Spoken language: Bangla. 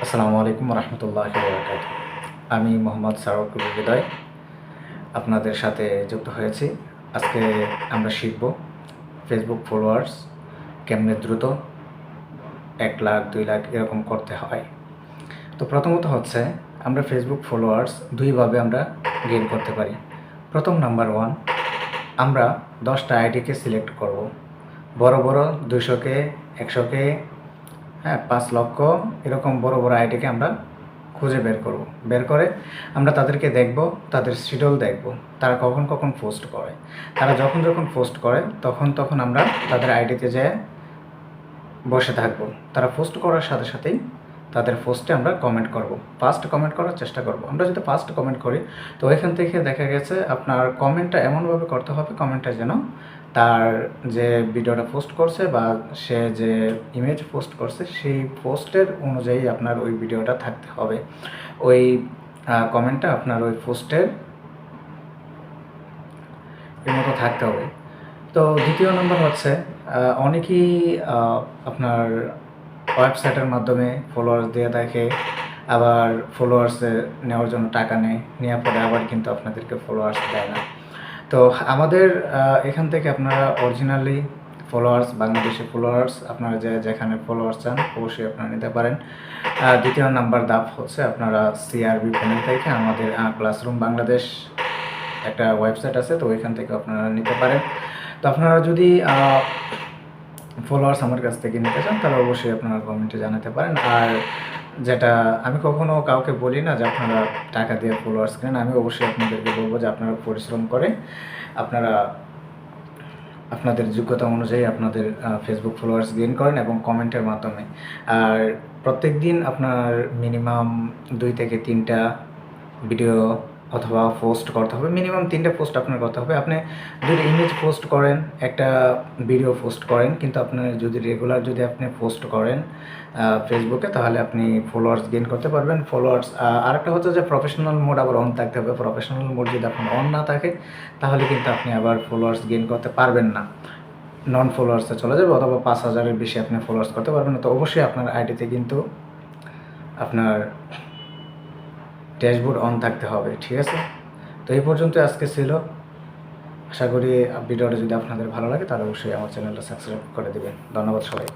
আসসালামু আলাইকুম রহমতুল্লাহি ওয়া বারাকাতুহু। আমি মোহাম্মদ সারওয়ার হৃদয় আপনাদের সাথে যুক্ত হয়েছি। আজকে আমরা শিখব ফেসবুক ফলোয়ার্স কেমনে দ্রুত 1 লাখ 2 লাখ এরকম করতে হয়। তো প্রথমত হচ্ছে আমরা ফেসবুক ফলোয়ার্স দুইভাবে আমরা গেইন করতে পারি। প্রথম নাম্বার 1, আমরা 10টা আইডিকে সিলেক্ট করব। বড় বড় 200K 100K, হ্যাঁ 5 লক্ষ এরকম বড় বড় আইডিকে আমরা খুঁজে বের করব। বের করে আমরা তাদেরকে দেখব, তাদের শিডিউল দেখব, তারা কখন কখন পোস্ট করে। তারা যখন যখন পোস্ট করে তখন আমরা তাদের আইডিতে যেয়ে বসে থাকব। তারা পোস্ট করার সাথে সাথেই তাদের পোস্টে আমরা কমেন্ট করব, ফার্স্ট কমেন্ট করার চেষ্টা করব। আমরা যদি ফার্স্ট কমেন্ট করি তো এখান থেকে দেখা গেছে আপনার কমেন্টটা এমনভাবে করতে হবে, কমেন্টটা যেন তার যে ভিডিওটা পোস্ট করছে বা সে যে ইমেজ পোস্ট করছে সেই পোস্টের অনুযায়ী আপনার ওই ভিডিওটা থাকতে হবে। ওই কমেন্টটা আপনার ওই পোস্টের এর মতো থাকতে হবে। তো দ্বিতীয় নম্বর হচ্ছে অনেকেই আপনার ওয়েবসাইটের মাধ্যমে ফলোয়ার্স দিয়ে থাকে, আবার ফলোয়ার্সে নেওয়ার জন্য টাকা নেয়, নেওয়ার পরে আবার কিন্তু আপনাদেরকে ফলোয়ার্স দেয় না। তো আমাদের এখান থেকে আপনারা অরিজিনালি ফলোয়ার্স, বাংলাদেশি ফলোয়ার্স আপনারা যেখানে ফলোয়ার্স চান অবশ্যই আপনারা নিতে পারেন। দ্বিতীয় নাম্বার ধাপ হচ্ছে আপনারা সিআরবি প্যানেল থেকে আমাদের ক্লাসরুম বাংলাদেশ একটা ওয়েবসাইট আছে, তো ওইখান থেকে আপনারা নিতে পারেন। তো আপনারা যদি ফলোয়ার্স আমার কাছ থেকে নিতে চান তাহলে অবশ্যই আপনারা কমেন্টে জানাতে পারেন। আর যেটা আমি কখনো কাউকে বলি না যে আপনারা টাকা দিয়ে ফলোয়ার্স কেনেন, আমি অবশ্যই আপনাদেরকে বলবো যে আপনারা পরিশ্রম করে আপনারা আপনাদের যোগ্যতা অনুযায়ী আপনাদের ফেসবুক ফলোয়ার্স গেইন করেন এবং কমেন্টের মাধ্যমে। আর প্রত্যেক দিন আপনার মিনিমাম 2 থেকে 3টা ভিডিও অথবা পোস্ট করতে হবে। মিনিমাম 3টা পোস্ট আপনার করতে হবে। আপনি যদি ইমেজ পোস্ট করেন, একটা ভিডিও পোস্ট করেন, কিন্তু আপনার যদি রেগুলার যদি আপনি পোস্ট করেন ফেসবুকে তাহলে আপনি ফলোয়ার্স গেইন করতে পারবেন। ফলোয়ার্স আরেকটা হচ্ছে যে প্রফেশনাল মোড আবার অন থাকতে হবে। প্রফেশনাল মোড যদি আপনার অন না থাকে তাহলে কিন্তু আপনি আবার ফলোয়ার্স গেইন করতে পারবেন না, নন ফলোয়ার্সে চলে যাবে অথবা 5000-এর বেশি আপনি ফলোয়ার্স করতে পারবেন না। তো অবশ্যই আপনার আইডিতে কিন্তু আপনার ড্যাশবোর্ড অন থাকতে হবে, ঠিক আছে? তো এই পর্যন্ত আজকে ছিল। আশা করি ভিডিওটা যদি আপনাদের ভালো লাগে তাহলে অবশ্যই আমার চ্যানেলটা সাবস্ক্রাইব করে দেবেন। ধন্যবাদ সবাই।